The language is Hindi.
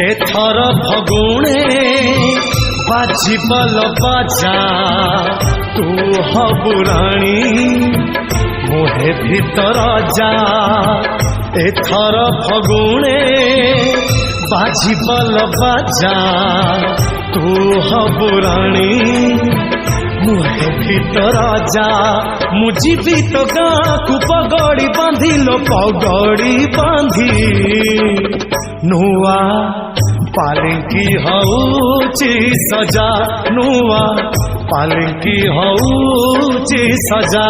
एथर भगुणे बाजिबल बाजा तू हबुराणी मोहे भीतर जा। एथर भगुणे बाजिबल बाजा तू हबुराणी मुहे भीतर जा। मु जीवी तो गाँ को पगड़ी बांधी लो पगड़ी बांधी नुआ पालिंकी हऊची सजा। नुआ पालिंकी हऊची सजा।